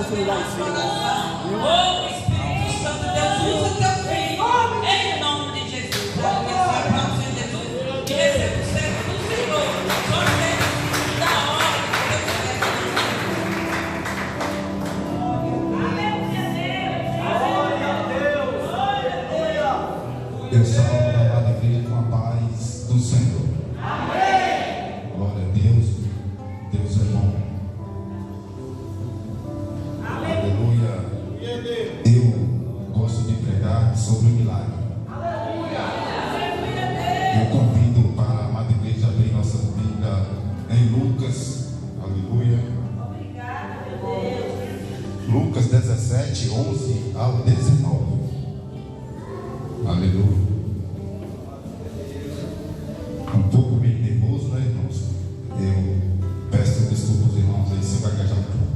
filho lá em cima. Ô Espírito Santo de Deus, usa teu filho. Em nome de Jesus. Receba o Senhor Jesus. E receba o servo do Senhor. Glória a Deus. Da hora que Deus quer. Eu salvo a amada igreja com a paz do Senhor. Amém. Glória a Deus. Deus é bom. Amém. Aleluia. Eu gosto de pregar sobre o milagre. Eu convido para a amada igreja abrir nossa Bíblia em Lucas. Aleluia. Lucas 17, 11 ao 19. Aleluia. Um pouco meio nervoso, né, irmãos? Eu peço desculpa aos irmãos aí se gaguejar um pouco.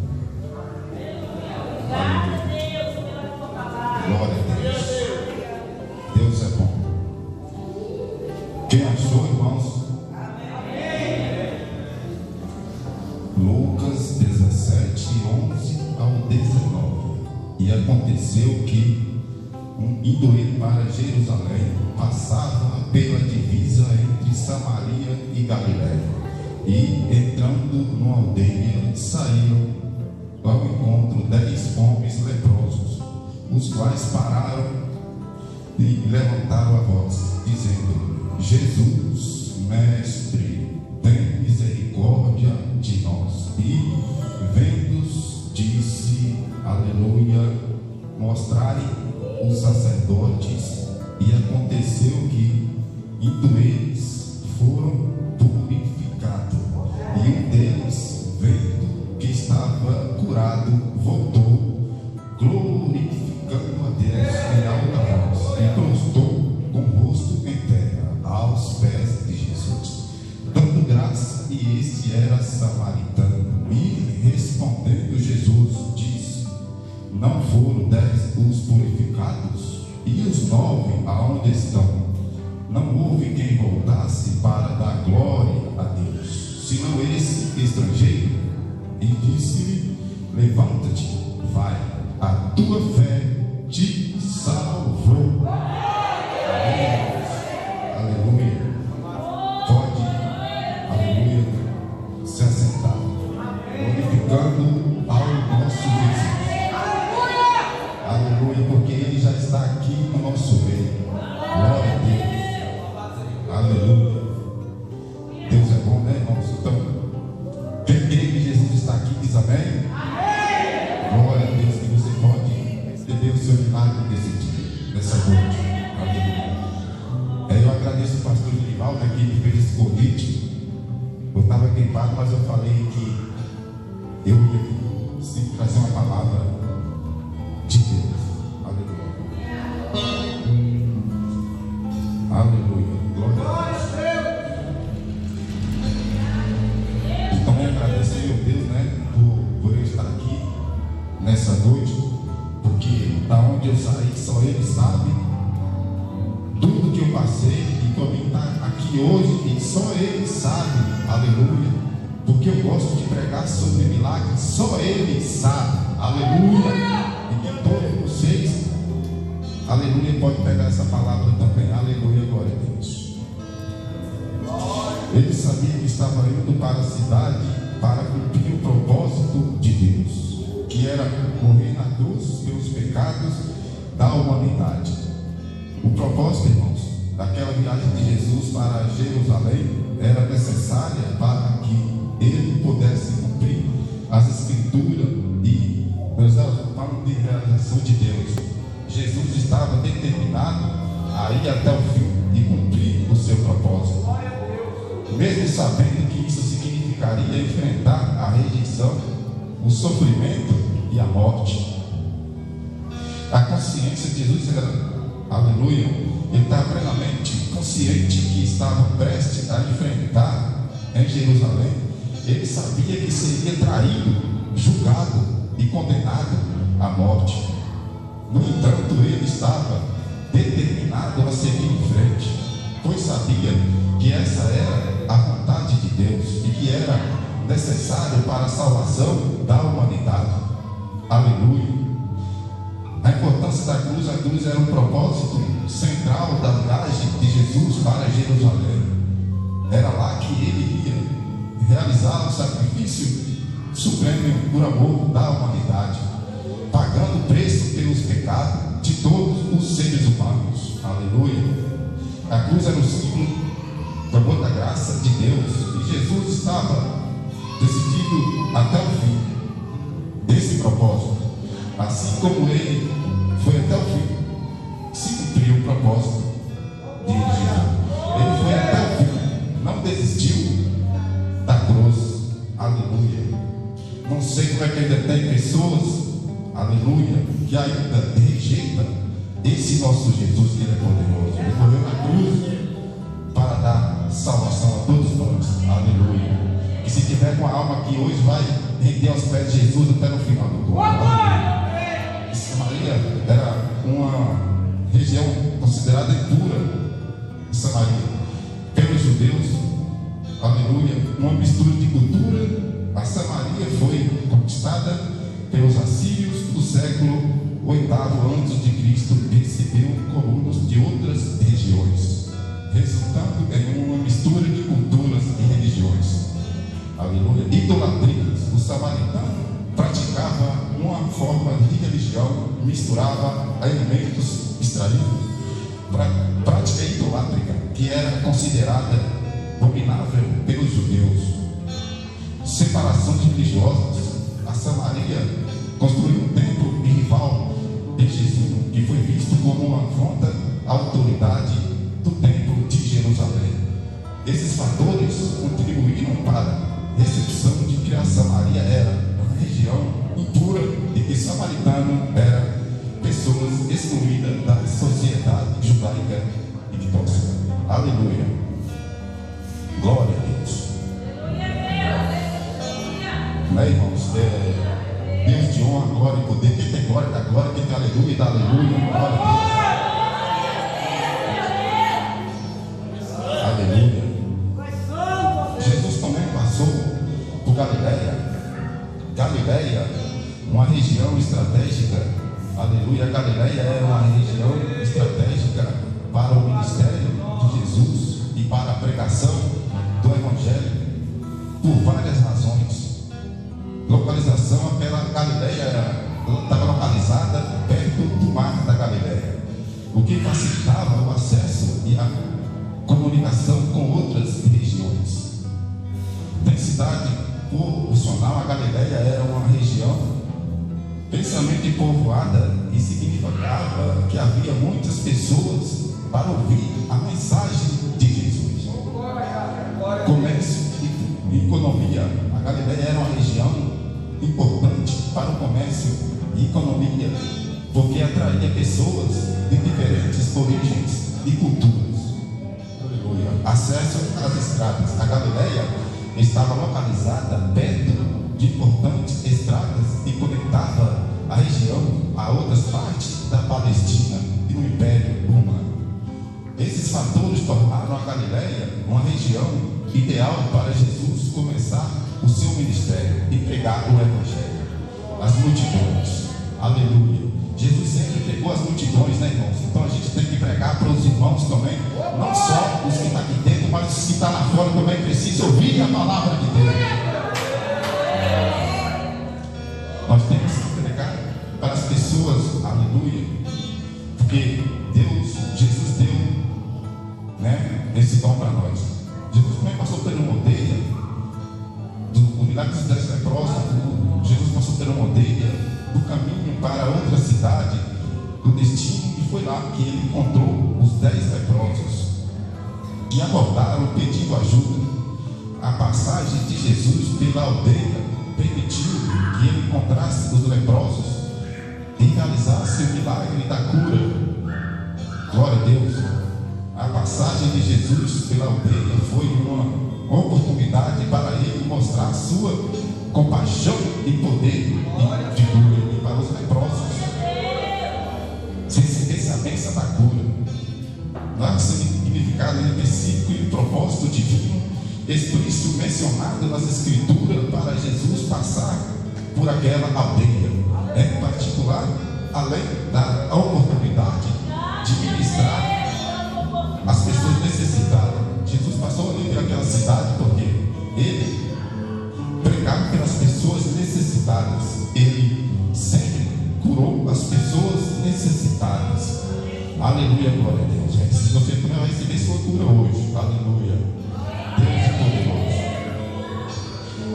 Aleluia. Glória a Deus. Deus é bom. Quem achou, irmãos? Lucas 17, 11 ao 19. E aconteceu que, indo ele para Jerusalém, passava pela divisa entre Samaria e Galiléia, e entrando numa aldeia, saíram ao encontro 10 homens leprosos, os quais pararam e levantaram a voz, dizendo: Jesus, mestre, tem misericórdia de nós. E vendo-os, disse: aleluia, mostrarem os sacerdotes. E aconteceu que, indo eles, foram purificados. E um deles, vendo que estava curado, voltou, glorificando a Deus em alta voz, e prostrou com o rosto em terra aos pés de Jesus, dando graça. E este era samaritano. E respondendo Jesus, disse: não foram 10 os purificados? E os 9 aonde estão? Não houve quem voltasse para dar glória a Deus, senão esse estrangeiro. E disse-lhe: levanta-te, vai, a tua fé te salvou. Aleluia. Pode, aleluia, se assentar, glorificando ao nosso Jesus. Aleluia, porque Ele já está aqui no nosso meio. Glória a Deus. Aleluia. Deus é bom, né, irmãos? Então, quem crê que Jesus está aqui, diz amém? Glória a Deus, que você pode receber o seu milagre nesse dia, nessa noite. Aleluia. Eu agradeço o pastor Genivaldo que me fez esse convite. Eu estava gripado, mas eu falei que eu ia sempre trazer uma palavra de Deus. Aleluia. Aleluia. Glória a Deus. Então eu agradecer a Deus, né, por eu estar aqui nessa noite, porque da onde eu saí só Ele sabe. Tudo que eu passei e para mim estar aqui hoje, e só Ele sabe. Aleluia. Porque eu gosto de pregar sobre milagres, só Ele sabe. Aleluia. E que todos vocês, aleluia, pode pegar essa palavra também. Aleluia, glória a Deus. Ele sabia que estava indo para a cidade para cumprir o propósito de Deus, que era morrer na cruz pelos pecados da humanidade. O propósito, irmãos, daquela viagem de Jesus para Jerusalém era necessária para que ele pudesse cumprir as Escrituras. E nós estamos falando de realização de Deus. Jesus estava determinado a ir até o fim e cumprir o seu propósito, mesmo sabendo que isso significaria enfrentar a rejeição, o sofrimento e a morte. A consciência de Jesus era, aleluia, ele estava plenamente consciente que estava prestes a enfrentar em Jerusalém. Ele sabia que seria traído, julgado e condenado à morte. No entanto, ele estava determinado a seguir em frente, pois sabia que essa era a vontade de Deus e que era necessário para a salvação da humanidade. Aleluia. A importância da cruz, a cruz era um propósito central da viagem de Jesus para Jerusalém. Era lá que ele ia realizar o sacrifício supremo por amor da humanidade, pagando o preço pelos pecados de todos os seres humanos. Aleluia. A cruz era o símbolo do amor da graça de Deus, e Jesus estava decidido até o fim desse propósito. Assim como ele foi até o fim, se cumpriu o propósito de Jesus. Ele foi até o fim, não desistiu da cruz. Aleluia. Não sei como é que ainda tem pessoas, aleluia, que ainda rejeitam esse nosso Jesus, que ele é poderoso. Ele morreu na cruz para dar salvação a todos nós. Aleluia. E se tiver com a alma que hoje vai render aos pés de Jesus até no final do corpo. Samaria era uma região considerada impura. Samaria, pelos judeus, aleluia, uma mistura de cultura. A Samaria foi conquistada pelos assírios do século 8º antes de Cristo, e recebeu colonos de outras regiões, resultando em uma mistura de culturas e religiões. Aleluia. Idolatrias. O samaritano praticava uma forma de religião, misturava elementos extraídos. Prática idolátrica, que era considerada abominável pelos judeus. Separações religiosas. A Samaria construiu um templo rival de Jesus, que foi visto como uma afronta à autoridade do templo de Jerusalém. Esses fatores contribuíram para a recepção de que a Samaria era uma região impura e que samaritano era pessoas excluídas da sociedade judaica e católica. Aleluia. Glória a Deus. Né, irmãos? Deus de honra, glória e poder. Quem tem glória, dá glória. Quem tem aleluia, dá aleluia. Glória a Deus. Aleluia. Jesus também passou por Galileia. Galileia, uma região estratégica. Aleluia. Galileia é uma região estratégica para o ministério de Jesus e para a pregação do Evangelho, por várias razões. Localização pela Galileia estava localizada perto do mar da Galileia, o que facilitava o acesso e a comunicação com outras regiões. Densidade populacional, a Galileia era uma região densamente povoada e significava que havia muitas pessoas para ouvir a mensagem de Jesus. Comércio e economia. A Galileia era uma região importante para o comércio e economia, porque atraía pessoas de diferentes origens e culturas. Aleluia. Acesso às estradas. A Galileia estava localizada perto de importantes estradas e conectava a região a outras partes da Palestina e do Império Romano. Esses fatores tornaram a Galileia uma região ideal para Jesus começar o seu ministério e pregar o Evangelho. As multidões. Aleluia. Jesus sempre pregou as multidões, né, irmãos? Então a gente tem que pregar para os irmãos também, não só os que estão aqui dentro, mas os que estão lá fora também precisam ouvir a palavra de Deus. Nós temos que pregar para as pessoas, aleluia, porque Jesus deu, né, esse dom para nós. Jesus também passou por uma aldeia, o milagre dos 10 leprosos. Jesus passou por uma aldeia, do caminho para outra cidade, do destino, e foi lá que ele encontrou os 10 leprosos e abordaram pedindo ajuda. A passagem de Jesus pela aldeia permitiu que ele encontrasse os leprosos e realizasse o milagre da cura. Glória a Deus. A passagem de Jesus pela aldeia foi uma oportunidade para ele mostrar a sua compaixão e poder de cura. E para os leprosos, se recebesse a bênção da cura, lá significado específico e propósito divino explícito mencionado nas Escrituras para Jesus passar por aquela aldeia. em particular, além da oportunidade de ministrar as pessoas necessitadas. Jesus passou ali pelaquela cidade porque ele pregava pelas pessoas necessitadas. Ele sempre curou as pessoas necessitadas. Aleluia, glória a Deus. Se você puder, vai receber sua cura hoje. Aleluia. Deus é poderoso.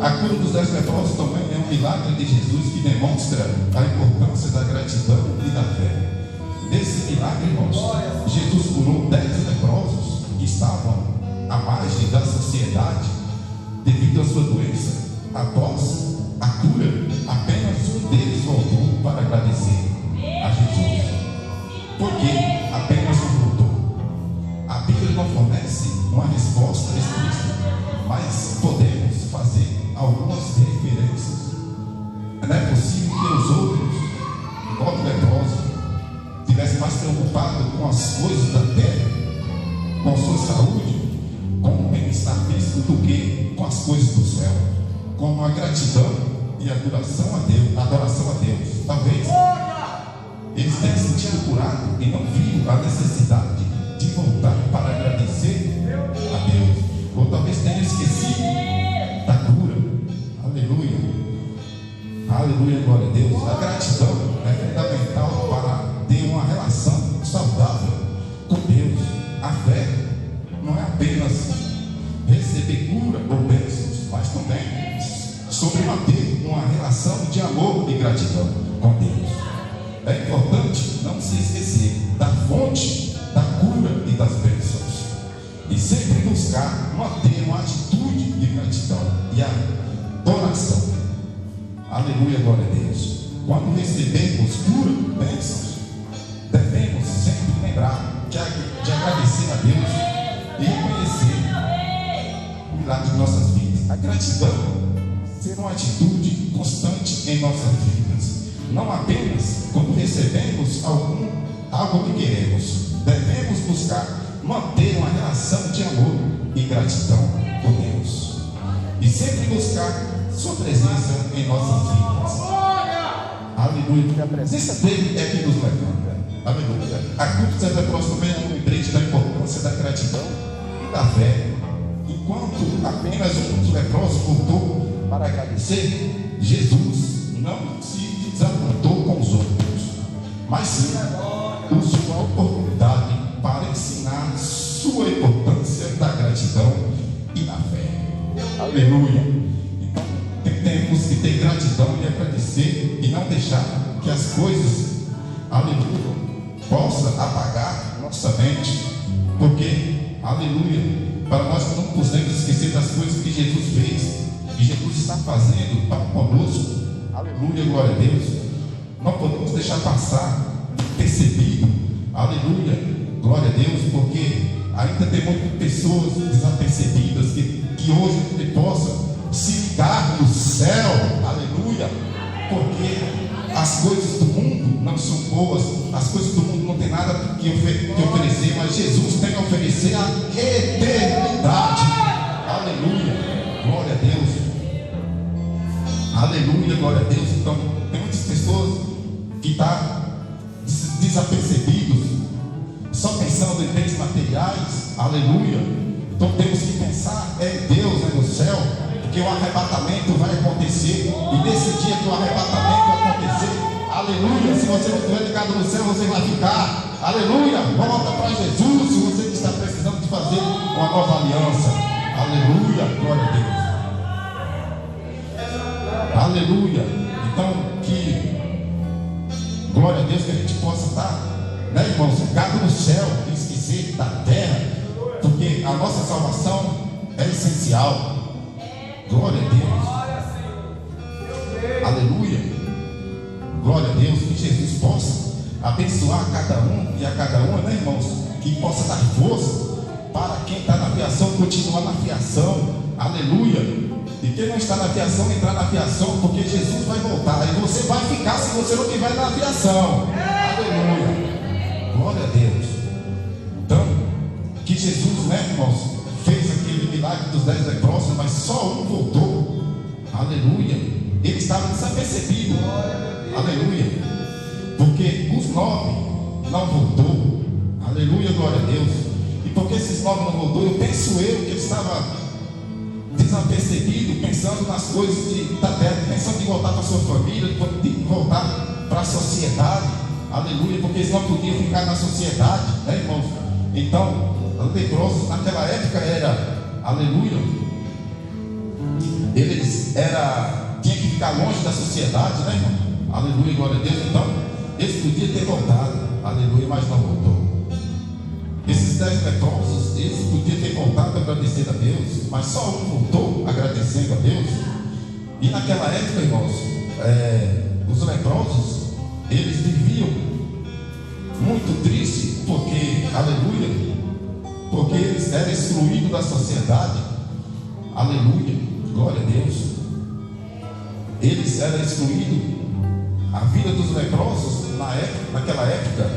A cura dos 10 leprosos também é um milagre de Jesus que demonstra a importância da gratidão e da fé. Nesse milagre, irmãos, Jesus curou 10 leprosos que estavam à margem da sociedade devido à sua doença. Após a cura, apenas um deles voltou para agradecer a Jesus. Por que apenas um voltou? A Bíblia não fornece uma resposta explícita, mas podemos fazer algumas referências. Não é possível que os outros, igual leprosos, estivessem mais preocupados com as coisas da terra, com a sua saúde, com o bem-estar físico, do que com as coisas do céu, com a gratidão e a adoração a Deus. Talvez eles tenham se sentido curados e não viram a necessidade de voltar para agradecer a Deus, ou talvez tenham esquecido da cura. Aleluia, aleluia, glória a Deus. A gratidão é fundamental para ter uma relação saudável com Deus. A fé não é apenas receber cura ou bênçãos, mas também sobre manter uma relação de amor e gratidão com Deus. É importante não se esquecer da fonte da cura e das bênçãos, e sempre buscar manter uma atitude de gratidão e adoração. Aleluia, glória a Deus. Quando recebemos cura, bênçãos, devemos sempre lembrar de agradecer a Deus e reconhecer o milagre de nossas vidas. A gratidão ser uma atitude constante em nossas vidas, não apenas quando recebemos algo que queremos. Devemos buscar manter uma relação de amor e gratidão com Deus, e sempre buscar sua presença em nossas vidas. Aleluia, porque a presença dele é que nos levanta. Aleluia. A cura dos 10 leprosos também é um lembrete da importância da gratidão e da fé. Enquanto apenas um dos leprosos voltou para agradecer, Jesus não se desapontou com os outros, mas sim usou a oportunidade para ensinar sua importância da gratidão e da fé. Aleluia. Então temos que ter gratidão e agradecer, e não deixar que as coisas, aleluia, possam apagar nossa mente, porque, aleluia, para nós não podemos esquecer das coisas que Jesus fez, que Jesus está fazendo para conosco. Aleluia, glória a Deus. Não podemos deixar passar percebido, aleluia, glória a Deus, porque ainda tem muitas pessoas desapercebidas que hoje possam se ligar no céu, aleluia, porque as coisas do mundo não são boas, as coisas do mundo não tem nada que oferecer, mas Jesus tem a oferecer a eternidade. Aleluia, glória a Deus. Aleluia, glória a Deus. Então, tem muitas pessoas que estão desapercebidos, só pensando em bens materiais. Aleluia. Então temos que pensar em Deus, no céu, porque o arrebatamento vai acontecer, e nesse dia que o arrebatamento vai acontecer, aleluia, se você não estiver ligado no céu, você vai ficar. Aleluia, volta para Jesus, se você está precisando de fazer uma nova aliança. Aleluia, glória a Deus. Aleluia. Então, que glória a Deus, que a gente possa estar, né, irmãos, ligado no céu e esquecer da terra, porque a nossa salvação é essencial. Glória a Deus. Aleluia. Glória a Deus. Que Jesus possa abençoar cada um e a cada uma, né, irmãos? Que possa dar força para quem está na fiação continuar na fiação. Aleluia. E quem não está na fiação, entrar na fiação, porque Jesus vai voltar. E você vai ficar se você não estiver na fiação. Aleluia. Glória a Deus. Então, que Jesus, né, irmãos, fez aquele milagre dos 10 leprosos, mas só um voltou. Aleluia. Ele estava desapercebido. Aleluia. Porque os 9 não voltou. Aleluia, glória a Deus. E porque esses 9 não voltou, eu penso que ele estava desapercebido, pensando nas coisas da terra, pensando em voltar para a sua família, de voltar para a sociedade. Aleluia, porque eles não podiam ficar na sociedade, né, irmãos? Então, os leprosos naquela época era, aleluia, eles tinham que ficar longe da sociedade, né, irmão? Aleluia, glória a Deus. Então, eles podiam ter voltado, aleluia, mas não voltou. Esses 10 leprosos, eles podiam ter voltado a agradecer a Deus, mas só um voltou agradecendo a Deus. E naquela época, irmãos, os leprosos, eles viviam muito tristes, porque, aleluia, porque eles eram excluídos da sociedade. Aleluia, glória a Deus. Eles eram excluídos. A vida dos leprosos, naquela época,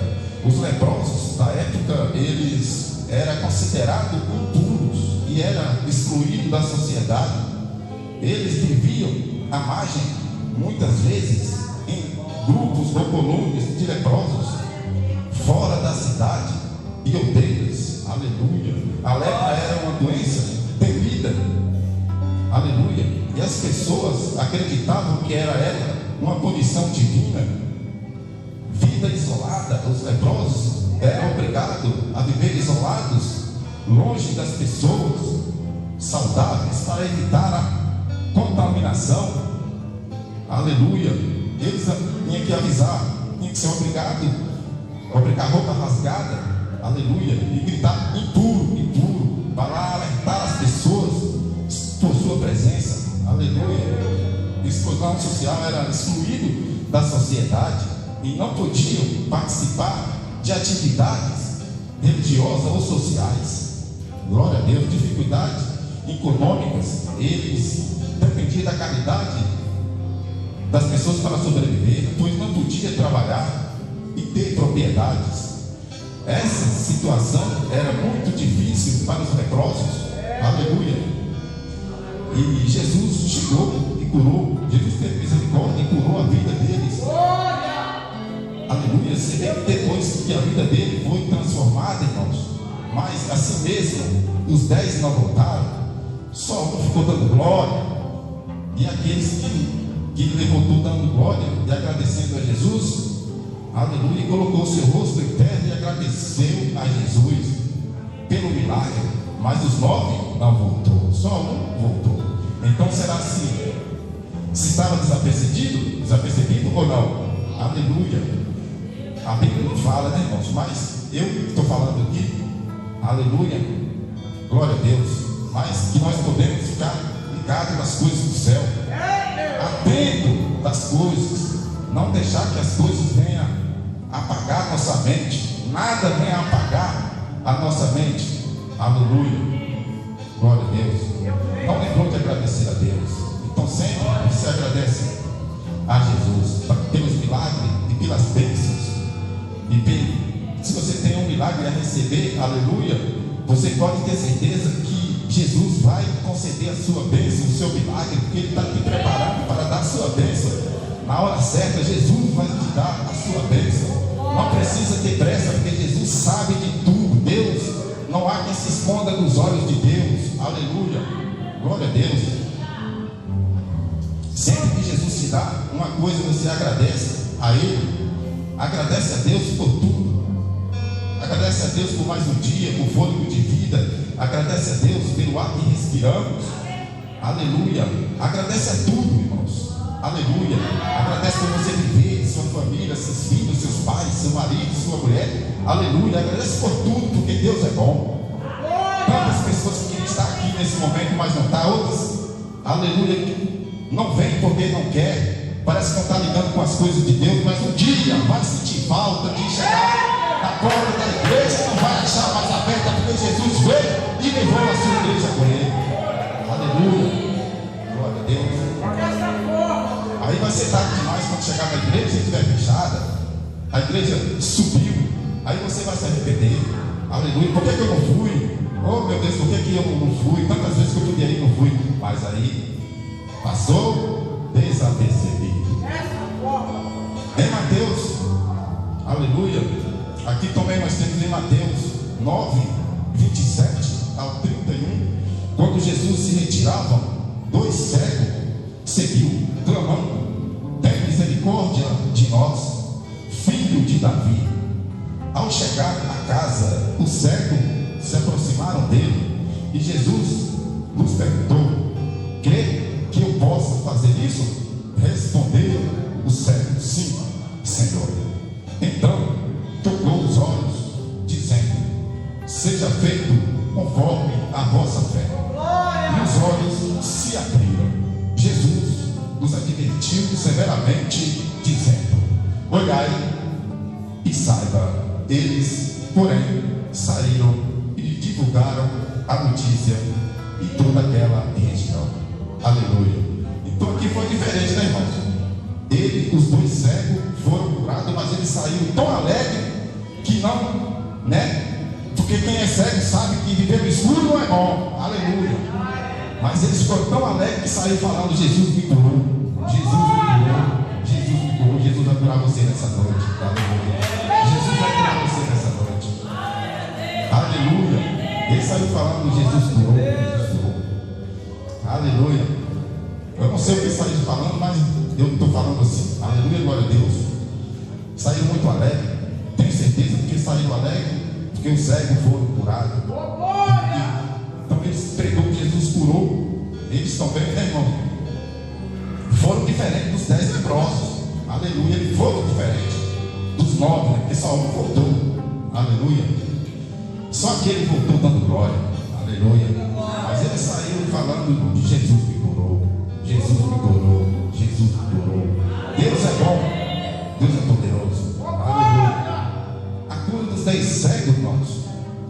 os leprosos da época, eles eram considerados impuros e eram excluídos da sociedade. Eles viviam à margem, muitas vezes, em grupos ou colônias de leprosos, fora da cidade e aldeias. Aleluia. A lepra era uma doença temida. Aleluia. E as pessoas acreditavam que era ela uma punição divina. Vida isolada, os leprosos eram obrigados a viver isolados, longe das pessoas saudáveis, para evitar a contaminação. Aleluia. Eles tinham que avisar, tinham que ser obrigados a obrigar a roupa rasgada, aleluia, e gritar impuro, impuro, para alertar as pessoas por sua presença. Aleluia. A exclusão social era excluído da sociedade e não podiam participar de atividades religiosas ou sociais. Glória a Deus. Dificuldades econômicas, eles dependiam da caridade das pessoas para sobreviver, pois não podia trabalhar e ter propriedades. Essa situação era muito difícil para os leprosos. Aleluia. E Jesus chegou e curou. Jesus teve misericórdia e curou a vida deles. Aleluia. Você vê que depois que a vida dele foi transformada, irmãos, mas assim mesmo os 10 não voltaram, só um ficou dando glória. E aqueles que levantou dando glória e agradecendo a Jesus, aleluia, e colocou o seu rosto em terra e agradeceu a Jesus pelo milagre. Mas os 9 não voltou, só um voltou. Então será assim? Se estava desapercebido ou não? Aleluia. A Bíblia não fala, né, irmãos? Mas eu estou falando aqui, aleluia, glória a Deus. Mas que nós podemos ficar ligados nas coisas do céu, atento das coisas, não deixar que as coisas venham apagar nossa mente. Nada venha apagar a nossa mente. Aleluia, glória a Deus. Não lembrou de agradecer a Deus. Então sempre você agradece a Jesus pelos milagres e pelas bênçãos. E se você tem um milagre a receber, aleluia, você pode ter certeza que Jesus vai conceder a sua bênção, o seu milagre, porque Ele está te preparando para dar a sua bênção. Na hora certa, Jesus vai te dar a sua bênção. Não precisa ter pressa, porque Jesus sabe de tudo. Deus, não há quem se esconda nos olhos de Deus. Aleluia, glória a Deus. Sempre que Jesus te dá uma coisa, você agradece a Ele. Agradece a Deus por tudo. Agradece a Deus por mais um dia, por fôlego de vida. Agradece a Deus pelo ar que respiramos. Aleluia. Agradece a tudo, irmãos. Aleluia. Agradece por você viver, sua família, seus filhos, seus pais, seu marido, sua mulher. Aleluia. Agradece por tudo, porque Deus é bom. Tantas pessoas que queriam estar aqui nesse momento, mas não está. Outras, aleluia, não vem porque não quer. Parece que não está lidando com as coisas de Deus, mas um dia vai sentir falta de chegar na porta da igreja, não vai achar mais aberta, porque Jesus veio e levou a sua igreja com Ele. Aleluia, glória a Deus. Aí vai ser tarde demais quando chegar na igreja e estiver fechada, a igreja subiu, aí você vai se arrepender. Aleluia, por que eu não fui? Oh meu Deus, por que eu não fui? Tantas vezes que eu podia ir e não fui, mas aí passou desapercebido. Mateus 9, 27 ao 31, quando Jesus se retirava, 2 cegos seguiu, clamando: tem misericórdia de nós, filho de Davi. Ao chegar à casa, os cegos se aproximaram dele e Jesus nos perguntou: crê que eu possa fazer isso? Respondeu o cego: sim, Senhor. Então tocou os olhos, dizendo: seja feito conforme a vossa fé. E os olhos se abriram. Jesus nos advertiu severamente, dizendo: olhai e saiba. Eles, porém, saíram e divulgaram a notícia em toda aquela região. Aleluia. Então aqui foi diferente, né, irmãos? Os 2 cegos foram curados, mas ele saiu tão alegre que não, né? Porque quem é cego sabe que viver no escuro não é bom. Aleluia. Mas eles foram tão alegres que saíram falando: Jesus me curou, Jesus me curou, Jesus me curou. Jesus vai curar você nessa noite. Aleluia. Jesus vai curar você nessa noite. Aleluia. Ele saiu falando: Jesus curou, Jesus curou. Aleluia. Eu não sei o que saiu falando, mas eu estou falando assim. Aleluia, glória a Deus. Saíram muito alegre. Tenho certeza que saíram alegre porque os cegos foram curados. Então eles pregou que Jesus curou. Eles também, né, irmão? Foram diferentes dos 10 leprosos. Aleluia. Eles foram diferentes dos 9, né? Porque só um voltou. Aleluia. Só aquele voltou dando glória. Aleluia. Mas eles saíram falando de Jesus me curou, Jesus me curou, Jesus me curou. Deus é bom, Deus é poderoso. Aleluia. A cura dos 10 cegos, irmãos,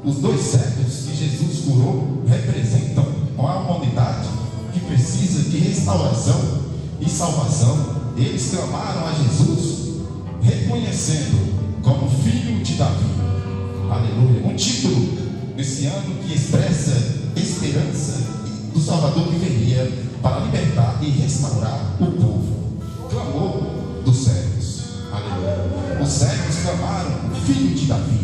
os 2 cegos que Jesus curou representam uma humanidade que precisa de restauração e salvação. Eles clamaram a Jesus, reconhecendo como filho de Davi. Aleluia. Um título nesse ano que expressa esperança do Salvador que viria para libertar e restaurar o povo. Clamor dos cegos. Aleluia. Os cegos clamaram: filho de Davi,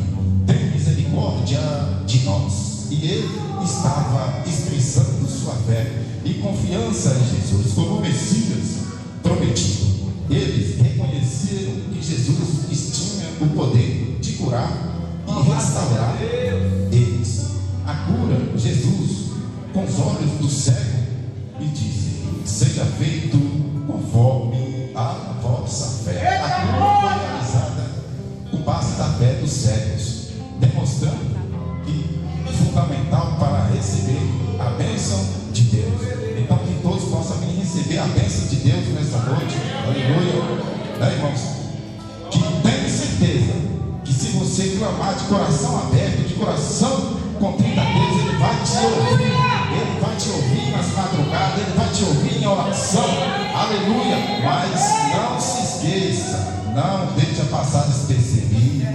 tem misericórdia de nós. E ele estava expressando sua fé e confiança em Jesus como o Messias prometido. Eles reconheceram que Jesus tinha o poder de curar e restaurar eles. A cura, Jesus, com os olhos do cego, e disse: seja feito conforme a vossa fé. A cura foi realizada com base da fé dos cegos, demonstrando que fundamental para receber a bênção de Deus. Então que todos possam vir receber a bênção de Deus nessa noite. Aleluia. Irmãos, que tenha certeza que se você clamar de coração aberto, de coração contrito a Deus, Ele vai te ouvir. Ele vai te ouvir nas madrugadas, Ele vai te ouvir em oração. Aleluia. Mas não se esqueça, não deixa passar despercebido.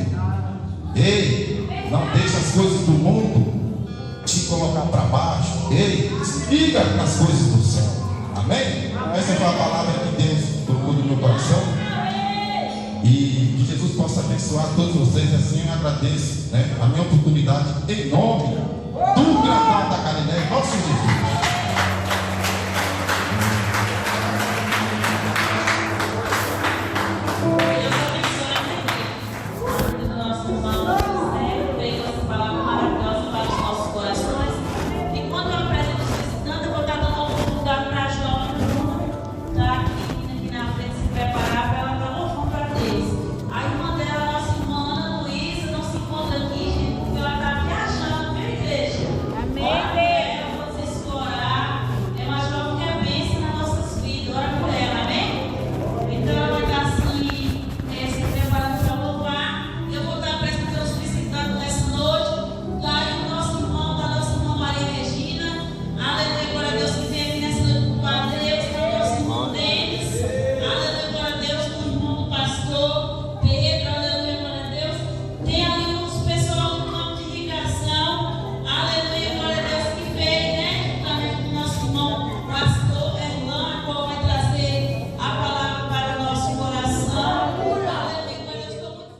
Ei, não deixa as coisas do mundo te colocar para baixo. Ei, se liga nas coisas do céu. Amém? Essa foi a palavra que Deus colocou no meu coração. E que Jesus possa abençoar todos vocês. Assim eu agradeço, né, a minha oportunidade em nome do